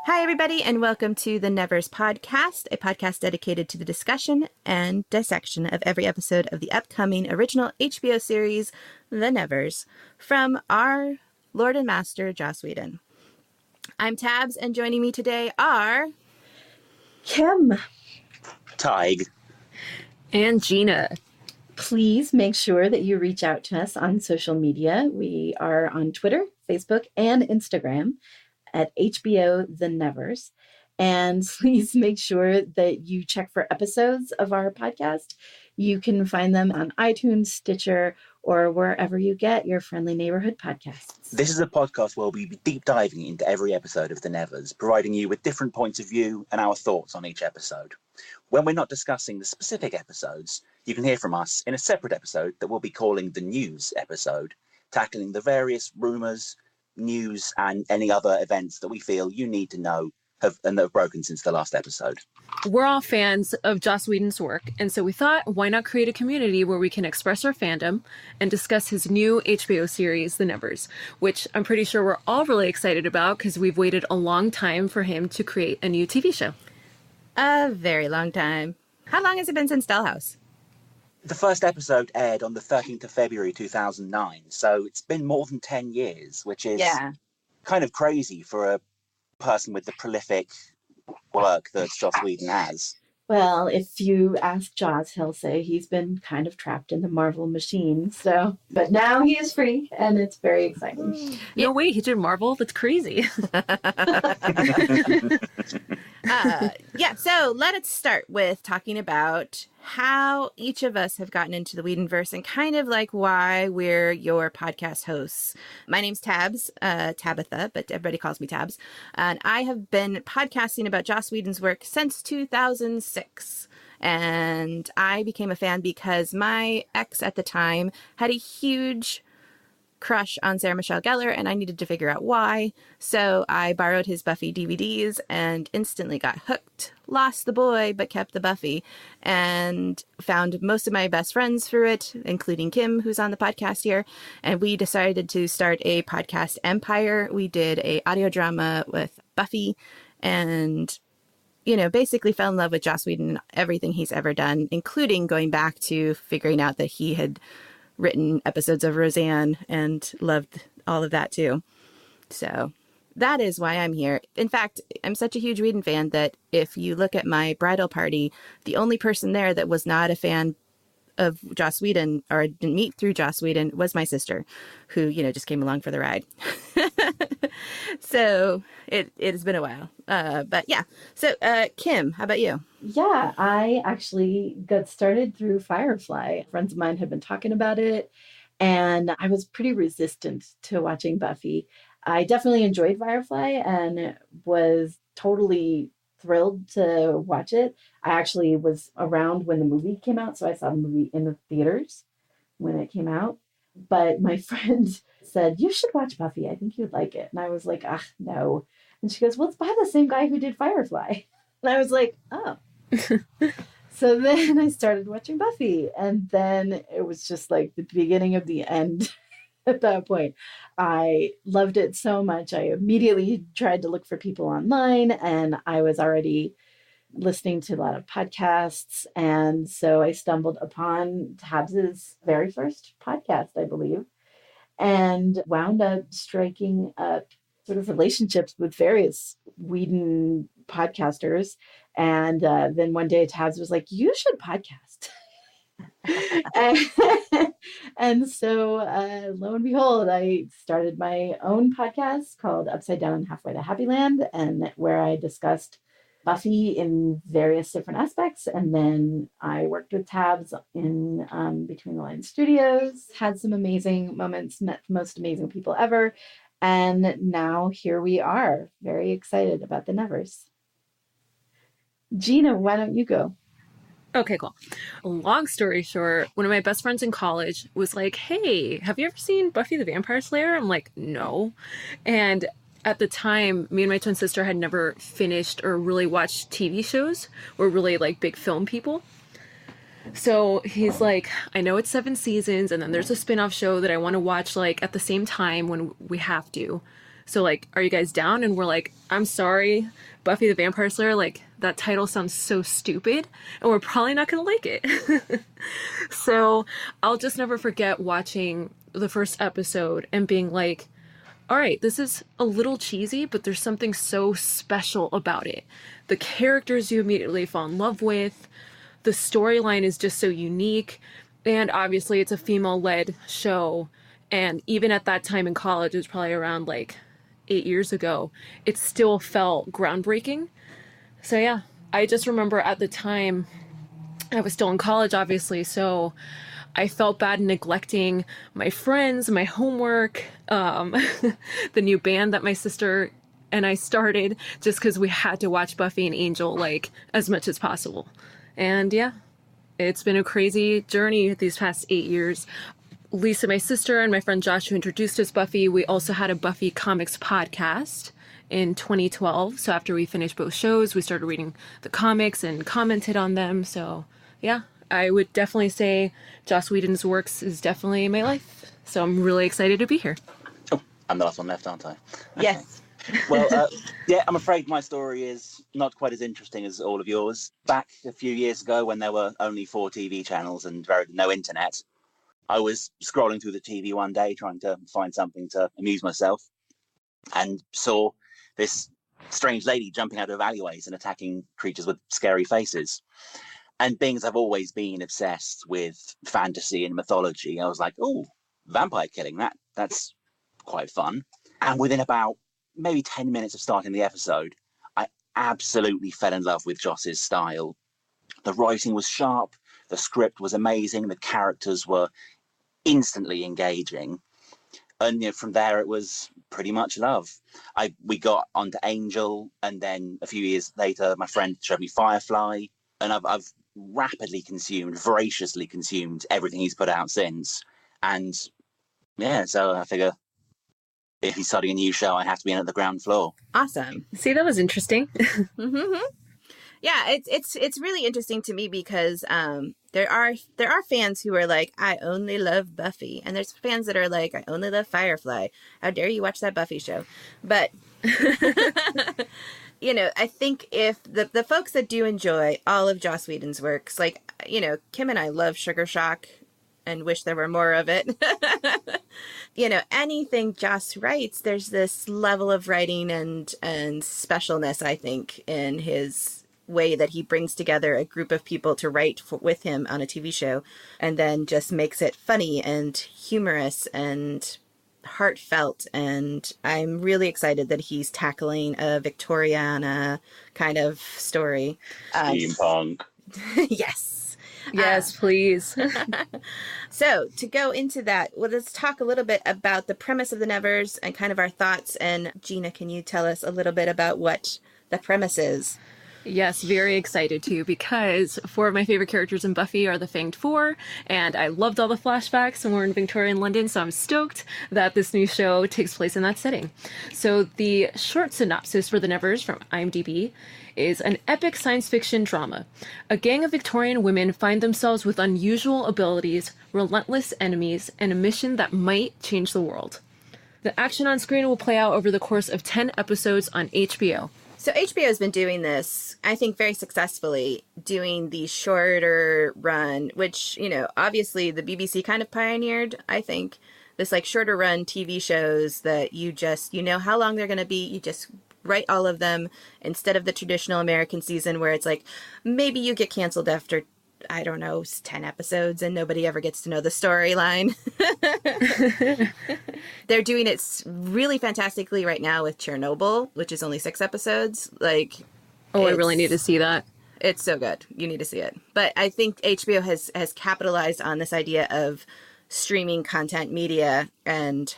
Hi, everybody, and welcome to the NEVERS podcast, a podcast dedicated to the discussion and dissection of every episode of the upcoming original HBO series, The Nevers, from our Lord and Master, Joss Whedon. I'm Tabs, and joining me today are... Kim. Tig. And Gina. Please make sure that you reach out to us on social media. We are on Twitter, Facebook, and Instagram at HBO The Nevers. And please make sure that you check for episodes of our podcast. You can find them on iTunes, Stitcher, or wherever you get your friendly neighborhood podcasts. This is a podcast where we'll be deep diving into every episode of The Nevers, providing you with different points of view and our thoughts on each episode. When we're not discussing the specific episodes, you can hear from us in a separate episode that we'll be calling the News episode, tackling the various rumours, news and any other events that we feel you need to know that have broken since the last episode. We're all fans of Joss Whedon's work, and so we thought, why not create a community where we can express our fandom and discuss his new HBO series, The Nevers, which I'm pretty sure we're all really excited about because we've waited a long time for him to create a new TV show. A very long time. How long has it been since Dollhouse? The first episode aired on the 13th of February 2009, so it's been more than 10 years, which is kind of crazy for a person with the prolific work that Joss Whedon has. Well, if you ask Joss, he'll say he's been kind of trapped in the Marvel machine. But now he is free, and it's very exciting. No way, he did Marvel? That's crazy. So let us start with talking about how each of us have gotten into the Whedonverse and kind of like why we're your podcast hosts. My name's Tabs, Tabitha, but everybody calls me Tabs. And I have been podcasting about Joss Whedon's work since 2006. And I became a fan because my ex at the time had a huge crush on Sarah Michelle Gellar, and I needed to figure out why. So I borrowed his Buffy DVDs and instantly got hooked. Lost the boy, but kept the Buffy, and found most of my best friends through it, including Kim, who's on the podcast here. And we decided to start a podcast empire. We did a audio drama with Buffy, and basically fell in love with Joss Whedon and everything he's ever done, including going back to figuring out that he had written episodes of Roseanne and loved all of that too. So that is why I'm here. In fact, I'm such a huge Whedon fan that if you look at my bridal party, the only person there that was not a fan of Joss Whedon or didn't meet through Joss Whedon was my sister, who, just came along for the ride. So it has been a while. But yeah. So Kim, how about you? Yeah, I actually got started through Firefly. Friends of mine had been talking about it, and I was pretty resistant to watching Buffy. I definitely enjoyed Firefly and was totally thrilled to watch it. I actually was around when the movie came out, so I saw the movie in the theaters when it came out. But my friend said, "You should watch Buffy. I think you'd like it." And I was like, no. And she goes, "Well, it's by the same guy who did Firefly." And I was like, oh. So then I started watching Buffy, and then it was just like the beginning of the end at that point. I loved it so much. I immediately tried to look for people online, and I was already listening to a lot of podcasts. And so I stumbled upon Tabs's very first podcast, I believe, and wound up striking up sort of relationships with various Whedon podcasters. And then one day Tabs was like, "You should podcast." and so lo and behold, I started my own podcast called Upside Down and Halfway to Happy Land, and where I discussed Buffy in various different aspects. And then I worked with Tabs in Between the Lines Studios, had some amazing moments, met the most amazing people ever. And now here we are, very excited about the Nevers. Gina, why don't you go? Okay, cool. Long story short, one of my best friends in college was like, "Hey, have you ever seen Buffy the Vampire Slayer?" I'm like, "No." And at the time, me and my twin sister had never finished or really watched TV shows. We're really like big film people. So he's like, "I know it's 7 seasons, and then there's a spin-off show that I want to watch like at the same time when we have to. So like, are you guys down? And we're like, I'm sorry, Buffy the Vampire Slayer, like that title sounds so stupid and we're probably not going to like it. So I'll just never forget watching the first episode and being like, all right, this is a little cheesy, but there's something so special about it. The characters you immediately fall in love with, the storyline is just so unique, and obviously it's a female-led show, and even at that time in college, it was probably around like 8 years ago, it still felt groundbreaking. So yeah, I just remember at the time, I was still in college, obviously, so I felt bad neglecting my friends, my homework, the new band that my sister and I started just because we had to watch Buffy and Angel like as much as possible. And yeah, it's been a crazy journey these past 8 years. Lisa, my sister, and my friend Josh, who introduced us Buffy, we also had a Buffy comics podcast in 2012. So after we finished both shows, we started reading the comics and commented on them. So yeah, I would definitely say Joss Whedon's works is definitely my life. So I'm really excited to be here. Oh, I'm the last one left, aren't I? Yes. Well, yeah, I'm afraid my story is not quite as interesting as all of yours. Back a few years ago when there were only 4 TV channels and no internet, I was scrolling through the TV one day trying to find something to amuse myself and saw this strange lady jumping out of alleyways and attacking creatures with scary faces. And being as I've always been obsessed with fantasy and mythology, I was like, oh, vampire killing, that's quite fun. And within about maybe 10 minutes of starting the episode, I absolutely fell in love with Joss's style. The writing was sharp, the script was amazing, the characters were instantly engaging. And from there, it was pretty much love. We got onto Angel, and then a few years later, my friend showed me Firefly, and I've rapidly voraciously consumed everything he's put out since. And yeah, so I figure if he's starting a new show, I have to be in at the ground floor. Awesome. See, that was interesting. Mm-hmm. Yeah, it's really interesting to me because there are fans who are like, I only love Buffy, and there's fans that are like, I only love Firefly. How dare you watch that Buffy show? But I think if the folks that do enjoy all of Joss Whedon's works, like Kim and I love Sugar Shock and wish there were more of it. Anything Joss writes, there's this level of writing and specialness, I think, in his way that he brings together a group of people to write with him on a TV show, and then just makes it funny and humorous and heartfelt. And I'm really excited that he's tackling a Victoriana kind of story. Steampunk. Yes. Yes, please. So to go into that, well, let's talk a little bit about the premise of the Nevers and kind of our thoughts. And Gina, can you tell us a little bit about what the premise is? Yes, very excited too, because 4 of my favorite characters in Buffy are the Fanged Four, and I loved all the flashbacks when we're in Victorian London, so I'm stoked that this new show takes place in that setting. So the short synopsis for the Nevers from IMDb is an epic science fiction drama. A gang of Victorian women find themselves with unusual abilities, relentless enemies, and a mission that might change the world. The action on screen will play out over the course of 10 episodes on HBO. So HBO has been doing this, I think, very successfully, doing the shorter run, which, obviously the BBC kind of pioneered, I think, this like shorter run TV shows that you just, how long they're going to be. You just write all of them instead of the traditional American season where it's like, maybe you get canceled after, I don't know, 10 episodes and nobody ever gets to know the storyline. They're doing it really fantastically right now with Chernobyl, which is only 6 episodes. Like, I really need to see that. It's so good. You need to see it. But I think HBO has capitalized on this idea of streaming content media, and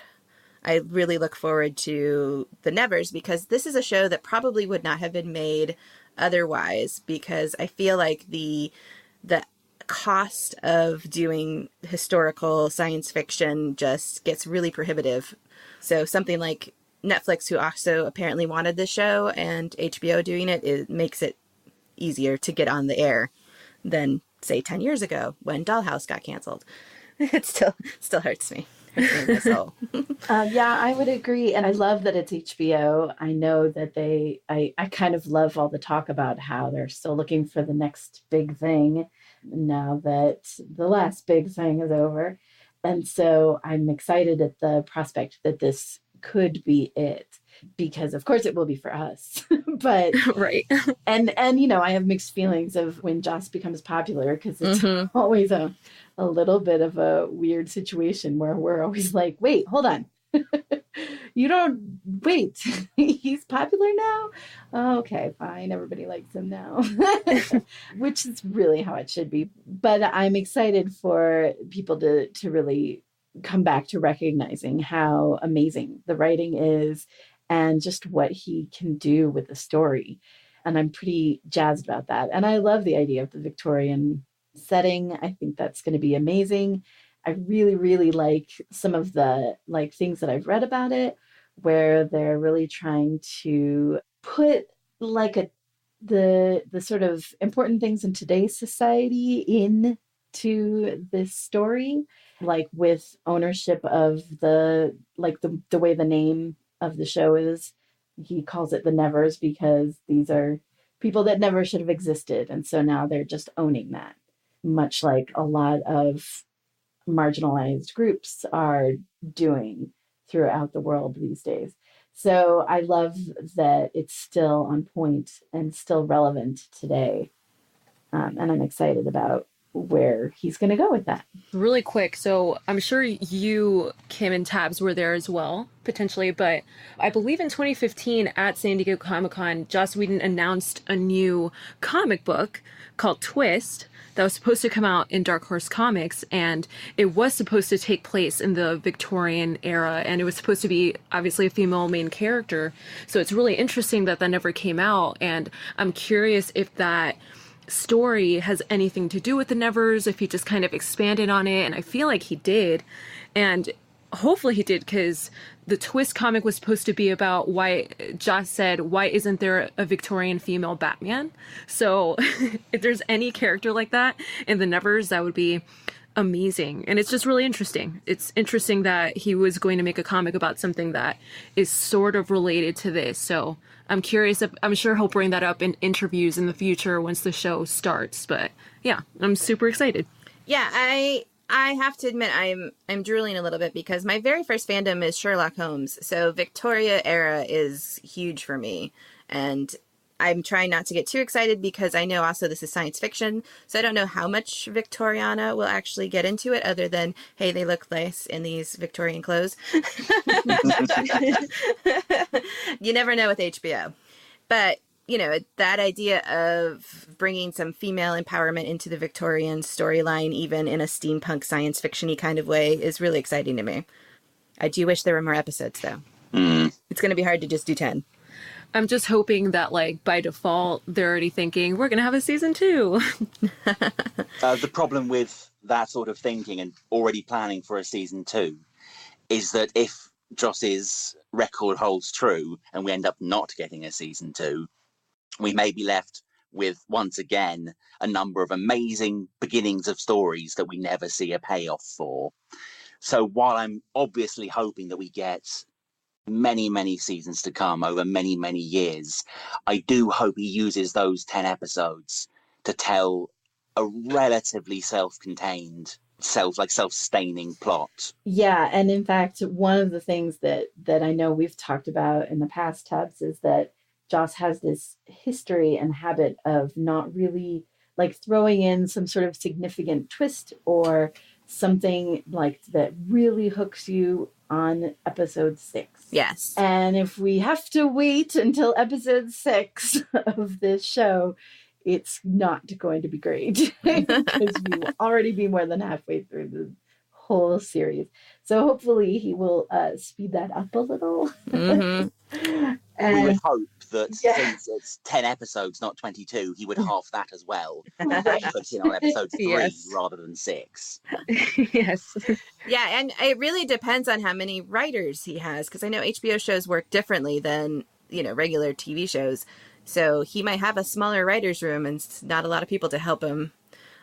I really look forward to the Nevers because this is a show that probably would not have been made otherwise, because I feel like the cost of doing historical science fiction just gets really prohibitive. So something like Netflix, who also apparently wanted this show, and HBO doing it makes it easier to get on the air than, say, 10 years ago when Dollhouse got canceled. It still hurts me. in my soul. Yeah, I would agree. And I love that it's HBO. I know that I kind of love all the talk about how they're still looking for the next big thing now that the last big thing is over. And so I'm excited at the prospect that this could be it, because of course it will be for us. But Right. and I have mixed feelings of when Joss becomes popular, because it's always a little bit of a weird situation where we're always like, wait, hold on. You don't wait. He's popular now? Oh, okay, fine. Everybody likes him now. Which is really how it should be. But I'm excited for people to really come back to recognizing how amazing the writing is and just what he can do with the story. And I'm pretty jazzed about that. And I love the idea of the Victorian setting. I think that's going to be amazing. I really, really like some of the things that I've read about it, where they're really trying to put the sort of important things in today's society into this story, like with ownership of the way the name of the show is. He calls it the Nevers because these are people that never should have existed. And so now they're just owning that, much like a lot of marginalized groups are doing throughout the world these days. So I love that it's still on point and still relevant today. And I'm excited about where he's going to go with that. Really quick. So I'm sure you, Kim, and Tabs were there as well, potentially. But I believe in 2015 at San Diego Comic-Con, Joss Whedon announced a new comic book called Twist that was supposed to come out in Dark Horse Comics, and it was supposed to take place in the Victorian era, and it was supposed to be obviously a female main character. So it's really interesting that never came out, and I'm curious if that story has anything to do with the Nevers, if he just kind of expanded on it, and I feel like he did, and hopefully he did, because the Twist comic was supposed to be about why Joss said, why isn't there a Victorian female Batman? So if there's any character like that in the Nevers, that would be amazing. And it's just really interesting. It's interesting that he was going to make a comic about something that is sort of related to this. So I'm curious if, I'm sure he'll bring that up in interviews in the future once the show starts. But yeah, I'm super excited. Yeah, I have to admit I'm drooling a little bit because my very first fandom is Sherlock Holmes. So Victoria era is huge for me. And I'm trying not to get too excited because I know also this is science fiction. So I don't know how much Victoriana will actually get into it other than, hey, they look nice in these Victorian clothes. You never know with HBO. But, you know, that idea of bringing some female empowerment into the Victorian storyline, even in a steampunk science fiction-y kind of way, is really exciting to me. I do wish there were more episodes, though. It's going to be hard to just do 10. I'm just hoping that, like, by default, they're already thinking, we're going to have a season 2. The problem with that sort of thinking and already planning for a season 2 is that if Joss's record holds true and we end up not getting a season 2, we may be left with, once again, a number of amazing beginnings of stories that we never see a payoff for. So while I'm obviously hoping that we get many, many seasons to come over many, many years, I do hope he uses those 10 episodes to tell a relatively self-contained, self-sustaining plot. Yeah, and in fact, one of the things that I know we've talked about in the past, Tubbs, is that Joss has this history and habit of not really like throwing in some sort of significant twist or something like that really hooks you on episode 6. Yes. And if we have to wait until episode 6 of this show, it's not going to be great because we will already be more than halfway through the whole series. So hopefully he will speed that up a little. Mm-hmm. We would hope that since it's 10 episodes, not 22, he would half that as well. Put in on episode 3 rather than 6. Yes. Yeah, and it really depends on how many writers he has, because I know HBO shows work differently than, you know, regular TV shows. So he might have a smaller writer's room and not a lot of people to help him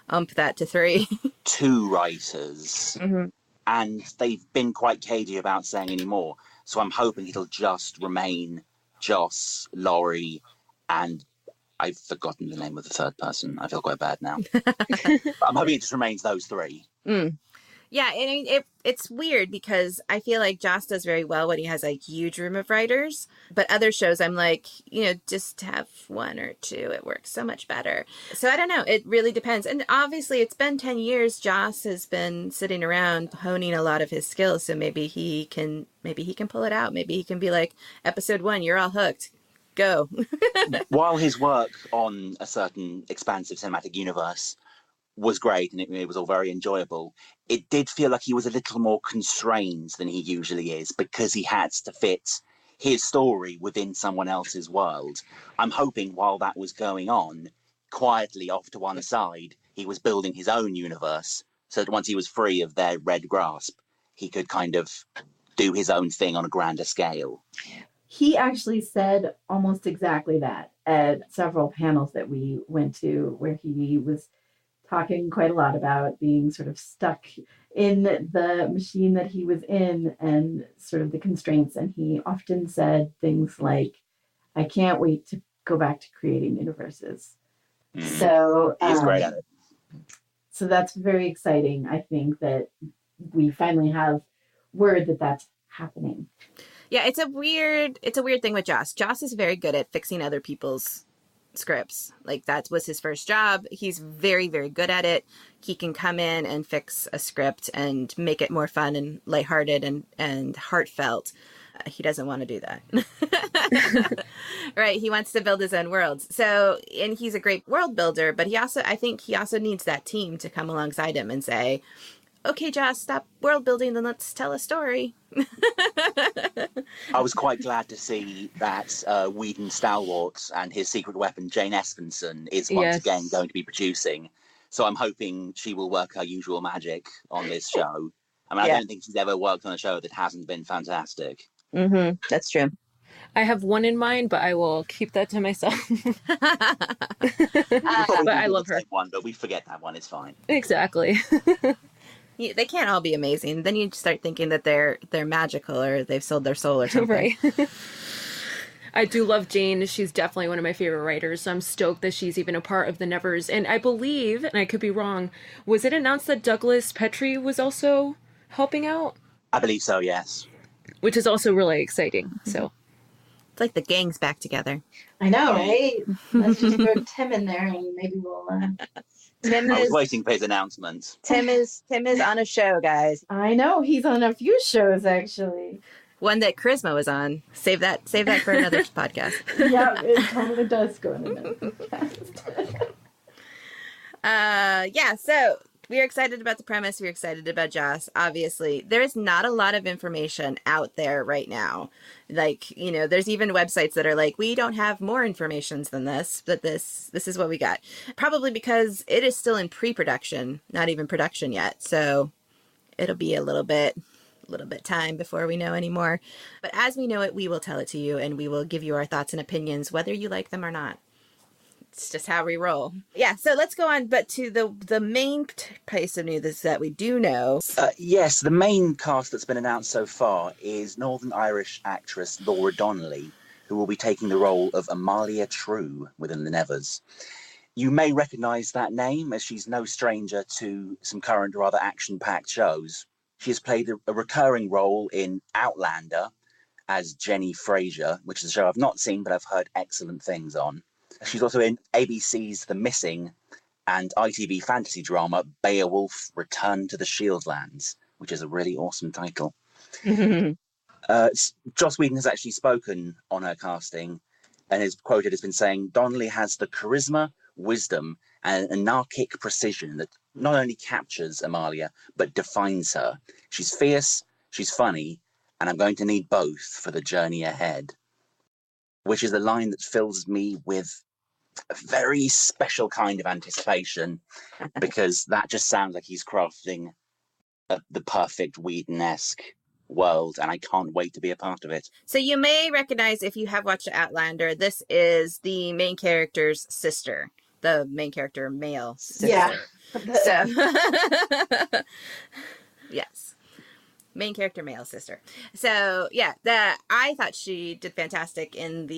ump that to 3. 2 writers. Mm-hmm. and they've been quite cagey about saying any more. So I'm hoping it'll just remain Joss, Laurie, and I've forgotten the name of the third person. I feel quite bad now. But I'm hoping it just remains those three. Yeah, and it's weird because I feel like Joss does very well when he has a huge room of writers. But other shows, I'm like, just have one or two. It works so much better. So I don't know. It really depends. And obviously, it's been 10 years. Joss has been sitting around honing a lot of his skills. So maybe he can pull it out. Maybe he can be like, episode 1, you're all hooked. Go. While his work on a certain expansive cinematic universe was great and it was all very enjoyable, it did feel like he was a little more constrained than he usually is because he had to fit his story within someone else's world. I'm hoping while that was going on, quietly off to one side, he was building his own universe so that once he was free of their red grasp, he could kind of do his own thing on a grander scale. He actually said almost exactly that at several panels that we went to, where he was talking quite a lot about being sort of stuck in the machine that he was in and sort of the constraints. And he often said things like, I can't wait to go back to creating universes. So he's great at it. So that's very exciting. I think that we finally have word that that's happening. Yeah, it's a weird thing with Joss. Joss is very good at fixing other people's scripts. Like, that was his first job. He's very, very good at it. He can come in and fix a script and make it more fun and lighthearted and heartfelt. He doesn't want to do that. Right. He wants to build his own worlds. So, and he's a great world builder, but I think he also needs that team to come alongside him and say, okay, Joss, stop world building and let's tell a story. I was quite glad to see that Whedon Stalwart and his secret weapon, Jane Espenson, is once again going to be producing. So I'm hoping she will work her usual magic on this show. I mean, I don't think she's ever worked on a show that hasn't been fantastic. Mm-hmm. That's true. I have one in mind, but I will keep that to myself. But I love her. One, but we forget that one. It's fine. Exactly. They can't all be amazing. Then you start thinking that they're magical or they've sold their soul or something. Right. I do love Jane. She's definitely one of my favorite writers. So I'm stoked that she's even a part of the Nevers. And I believe, and I could be wrong, was it announced that Douglas Petrie was also helping out? I believe so, yes. Which is also really exciting. So it's like the gang's back together. I know, right? Let's just throw Tim in there and maybe we'll... I was waiting for his announcement. Tim is on a show, guys. I know, he's on a few shows, actually. One that Charisma was on. Save that for another podcast. Yeah, it totally does go in another podcast. So we're excited about the premise. We're excited about Joss. Obviously, there is not a lot of information out there right now. Like, there's even websites that are like, we don't have more information than this, but this is what we got. Probably because it is still in pre-production, not even production yet. So it'll be a little bit time before we know any more. But as we know it, we will tell it to you and we will give you our thoughts and opinions, whether you like them or not. It's just how we roll. Yeah, so let's go on, but to the main piece of news that we do know. Yes, the main cast that's been announced so far is Northern Irish actress Laura Donnelly, who will be taking the role of Amalia True within the Nevers. You may recognise that name, as she's no stranger to some current rather action-packed shows. She has played a recurring role in Outlander as Jenny Fraser, which is a show I've not seen, but I've heard excellent things on. She's also in ABC's The Missing and ITV fantasy drama Beowulf Return to the Shieldlands, which is a really awesome title. Joss Whedon has actually spoken on her casting and is quoted as been saying, Donnelly has the charisma, wisdom, and anarchic precision that not only captures Amalia, but defines her. She's fierce, she's funny, and I'm going to need both for the journey ahead. Which is a line that fills me with a very special kind of anticipation, because that just sounds like he's crafting the perfect Whedon-esque world, and I can't wait to be a part of it. So you may recognize, if you have watched Outlander, this is the main character's sister, the main character male sister. Yeah. So, yes. Main character, male sister. So yeah, I thought she did fantastic in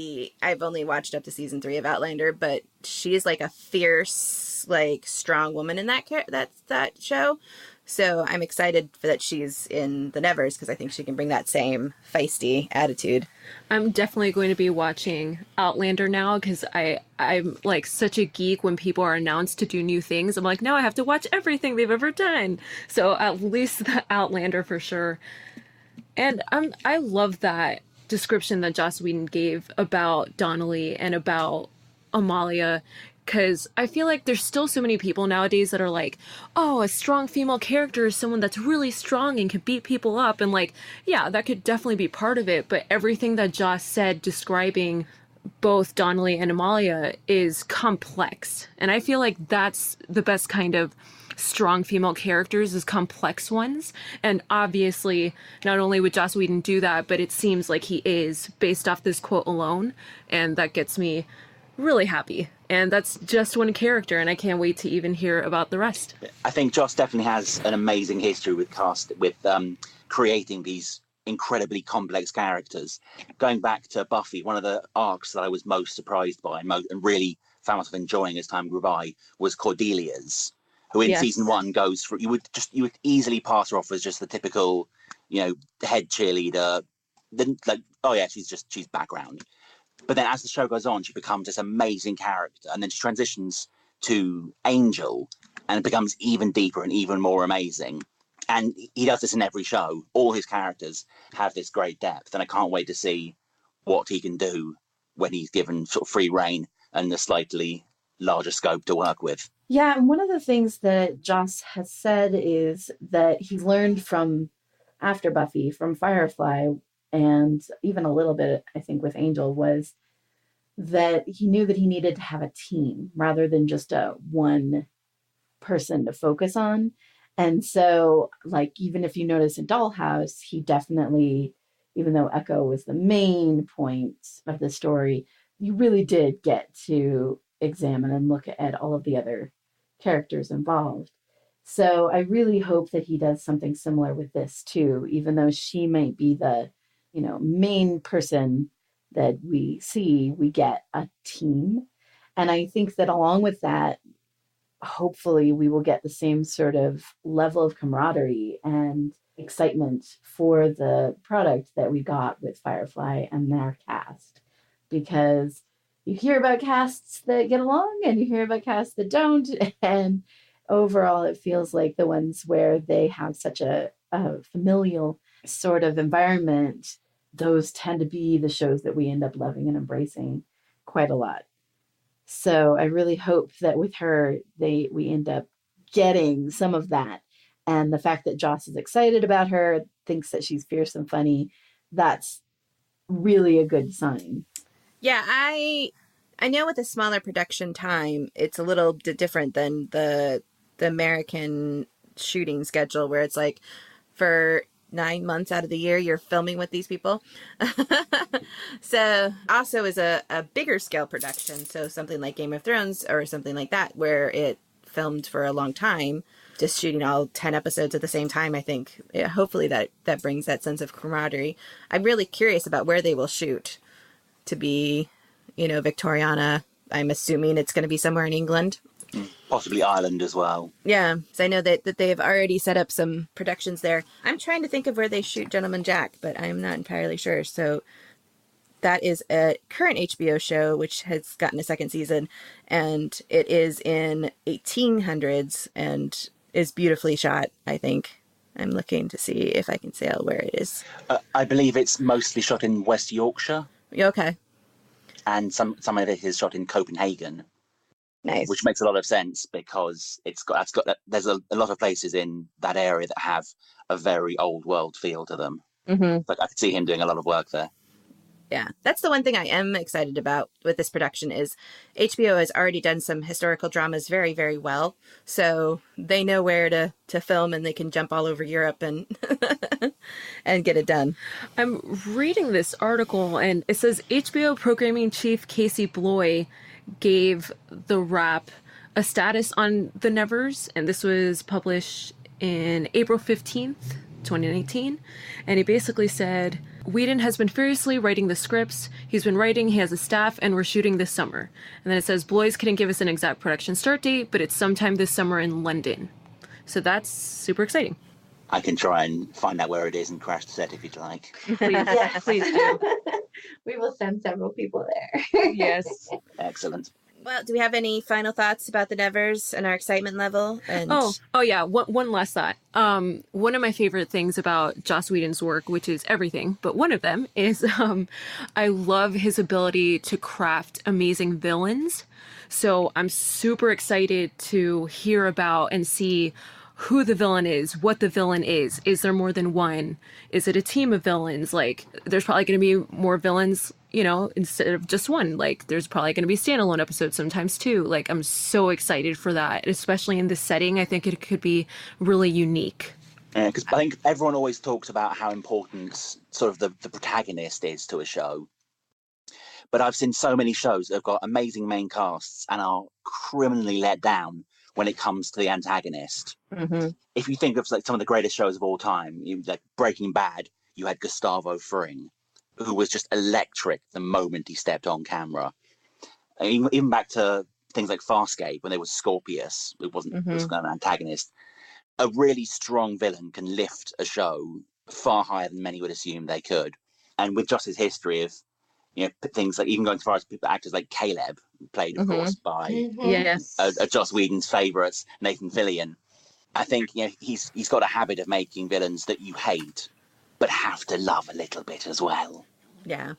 I've only watched up to season 3 of Outlander, but she's like a fierce, like strong woman in that show. So I'm excited that she's in the Nevers because I think she can bring that same feisty attitude. I'm definitely going to be watching Outlander now because I'm like such a geek when people are announced to do new things. I'm like, now I have to watch everything they've ever done. So at least the Outlander for sure. And I love that description that Joss Whedon gave about Donnelly and about Amalia, because I feel like there's still so many people nowadays that are like, oh, a strong female character is someone that's really strong and can beat people up. And like, yeah, that could definitely be part of it. But everything that Joss said describing both Donnelly and Amalia is complex. And I feel like that's the best kind of strong female characters, is complex ones. And obviously, not only would Joss Whedon do that, but it seems like he is based off this quote alone. And that gets me really happy. And that's just one character, and I can't wait to even hear about the rest. I think Joss definitely has an amazing history with creating these incredibly complex characters. Going back to Buffy, one of the arcs that I was most surprised by and really found myself enjoying as time grew by was Cordelia's, who in season 1 goes for, you would easily pass her off as just the typical, head cheerleader. Then like, oh yeah, she's background. But then as the show goes on, she becomes this amazing character. And then she transitions to Angel and it becomes even deeper and even more amazing. And he does this in every show. All his characters have this great depth. And I can't wait to see what he can do when he's given sort of free reign and a slightly larger scope to work with. Yeah, and one of the things that Joss has said is that he learned from after Buffy, from Firefly, and even a little bit, I think, with Angel, was that he knew that he needed to have a team rather than just a one person to focus on. And so, like, even if you notice in Dollhouse, he definitely, even though Echo was the main point of the story, you really did get to examine and look at all of the other characters involved. So I really hope that he does something similar with this too, even though she might be the main person that we see, we get a team. And I think that along with that, hopefully we will get the same sort of level of camaraderie and excitement for the product that we got with Firefly and their cast. Because you hear about casts that get along and you hear about casts that don't. And overall, it feels like the ones where they have such a familial sort of environment, those tend to be the shows that we end up loving and embracing quite a lot. So I really hope that with her, we end up getting some of that. And the fact that Joss is excited about her, thinks that she's fierce and funny, that's really a good sign. Yeah, I know with a smaller production time, it's a little different than the American shooting schedule where it's like for 9 months out of the year, you're filming with these people. So also is a bigger scale production. So something like Game of Thrones or something like that, where it filmed for a long time, just shooting all 10 episodes at the same time. I think hopefully that brings that sense of camaraderie. I'm really curious about where they will shoot to be, Victoriana. I'm assuming it's going to be somewhere in England. Possibly Ireland as well. Yeah, so I know that they've already set up some productions there. I'm trying to think of where they shoot Gentleman Jack, but I'm not entirely sure. So that is a current HBO show, which has gotten a second season, and it is in 1800s and is beautifully shot, I think. I'm looking to see if I can say where it is. I believe it's mostly shot in West Yorkshire. Okay. And some of it is shot in Copenhagen. Nice. Which makes a lot of sense because there's a lot of places in that area that have a very old world feel to them. Mm-hmm. But I could see him doing a lot of work there. Yeah, that's the one thing I am excited about with this production is HBO has already done some historical dramas very, very well. So they know where to film and they can jump all over Europe and and get it done. I'm reading this article and it says HBO programming chief Casey Bloy gave The Wrap a status on the Nevers, and this was published in April 15th 2019. And he basically said, Whedon has been furiously writing the scripts. He's been writing, he has a staff, and we're shooting this summer. And then it says, Blois couldn't give us an exact production start date, but it's sometime this summer in London. So that's super exciting. I can try and find out where it is and crash the set if you'd like. Please, please do. We will send several people there. Yes. Excellent. Well, do we have any final thoughts about the Nevers and our excitement level? And Oh yeah. One last thought. One of my favorite things about Joss Whedon's work, which is everything, but one of them is I love his ability to craft amazing villains. So I'm super excited to hear about and see who the villain is, what the villain is. Is there more than one? Is it a team of villains? Like, there's probably going to be more villains, you know, instead of just one. Like, there's probably going to be standalone episodes sometimes too. Like, I'm so excited for that, especially in this setting. I think it could be really unique. Because I think everyone always talks about how important sort of the protagonist is to a show. But I've seen so many shows that have got amazing main casts and are criminally let down when it comes to the antagonist. Mm-hmm. If you think of like some of the greatest shows of all time, like Breaking Bad, you had Gustavo Fring, who was just electric the moment he stepped on camera. And even back to things like Farscape, when there was Scorpius, it wasn't it was kind of an antagonist. A really strong villain can lift a show far higher than many would assume they could. And with just his history of, you know, things like even going as far as actors like Caleb, played of course by Yes. a Joss Whedon's favourites, Nathan Fillion. I think, you know, he's got a habit of making villains that you hate, but have to love a little bit as well. Yeah.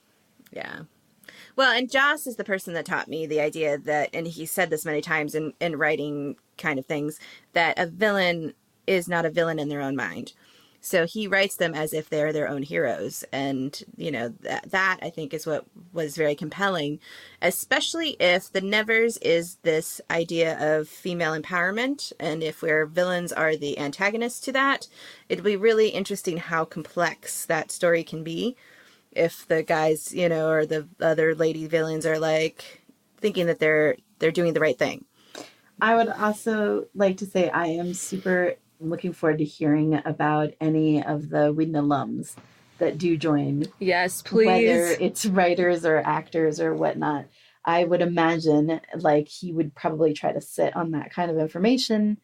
Well, and Joss is the person that taught me the idea that, and he said this many times in writing kind of things, that a villain is not a villain in their own mind. So he writes them as if they're their own heroes. And, you know, that I think is what was very compelling, especially if the Nevers is this idea of female empowerment. And if where villains are the antagonists to that, it'll be really interesting how complex that story can be. If the guys, you know, or the other lady villains are like thinking that they're doing the right thing. I would also like to say I am super looking forward to hearing about any of the Whedon alums that do join. Yes, please. Whether it's writers or actors or whatnot. I would imagine like he would probably try to sit on that kind of information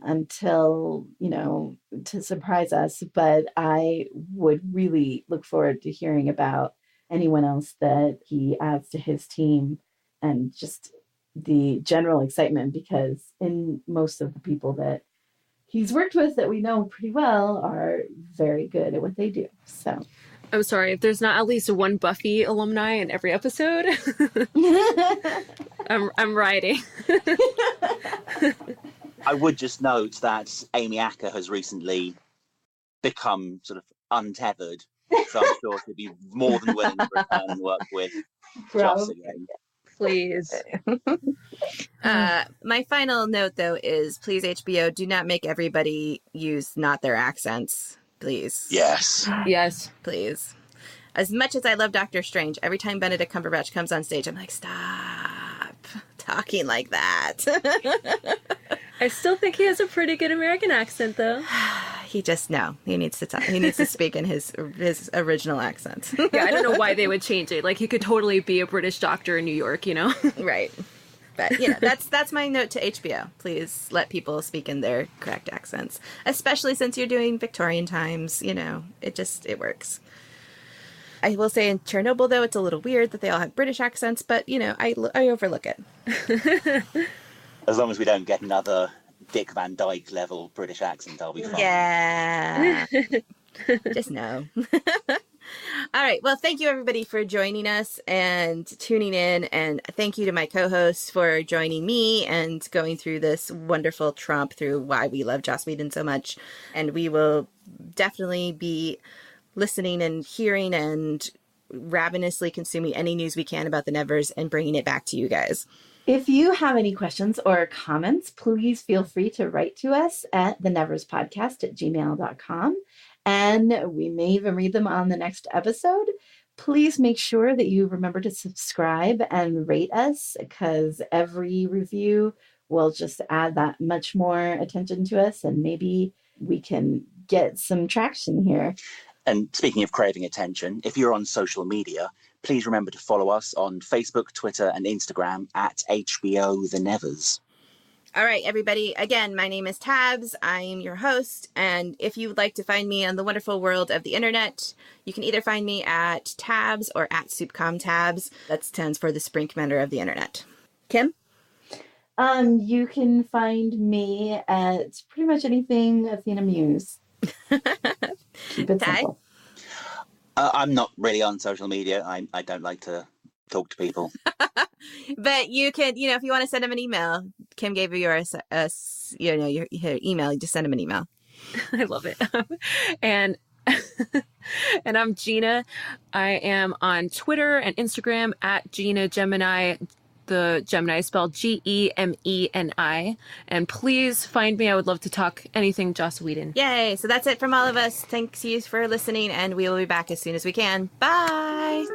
until, you know, to surprise us. But I would really look forward to hearing about anyone else that he adds to his team and just the general excitement, because in most of the people that he's worked with that we know pretty well are very good at what they do. So I'm sorry, if there's not at least one Buffy alumni in every episode, I'm writing. I would just note that Amy Acker has recently become sort of untethered, so I'm sure she'd be more than willing to return and work with Joss again. Please. My final note, though, is please, HBO, do not make everybody use not their accents. Please. Yes. Yes. Please. As much as I love Doctor Strange, every time Benedict Cumberbatch comes on stage, I'm like, stop talking like that. I still think he has a pretty good American accent, though. He just, no. He needs to talk. He needs to speak in his original accent. Yeah, I don't know why they would change it. Like, he could totally be a British doctor in New York, you know? Right. But, you know, that's my note to HBO. Please let people speak in their correct accents. Especially since you're doing Victorian times, you know. It works. I will say in Chernobyl, though, it's a little weird that they all have British accents, but, you know, I overlook it. As long as we don't get another Dick Van Dyke level British accent, I'll be fine. Yeah. Just no. All right. Well, thank you, everybody, for joining us and tuning in. And thank you to my co-hosts for joining me and going through this wonderful tromp through why we love Joss Whedon so much. And we will definitely be listening and hearing and ravenously consuming any news we can about the Nevers and bringing it back to you guys. If you have any questions or comments, please feel free to write to us at theneverspodcast@gmail.com. And we may even read them on the next episode. Please make sure that you remember to subscribe and rate us, because every review will just add that much more attention to us. And maybe we can get some traction here. And speaking of craving attention, if you're on social media, please remember to follow us on Facebook, Twitter, and Instagram at HBO The Nevers. All right, everybody. Again, my name is Tabs. I am your host. And if you would like to find me on the wonderful world of the internet, you can either find me at Tabs or at SoupComTabs. That stands for the Spring Commander of the internet. Kim? You can find me at pretty much anything Athena Muse. Keep it Ty? simple. I'm not really on social media. I don't like to talk to people. But you can, if you want to send him an email, Kim gave you your email. You just send him an email. I love it. And I'm Gina. I am on Twitter and Instagram at Gina Gemini. The Gemini is spelled Gemeni. And please find me. I would love to talk anything Joss Whedon. Yay. So that's it from all of us. Thanks you for listening, and we will be back as soon as we can. Bye.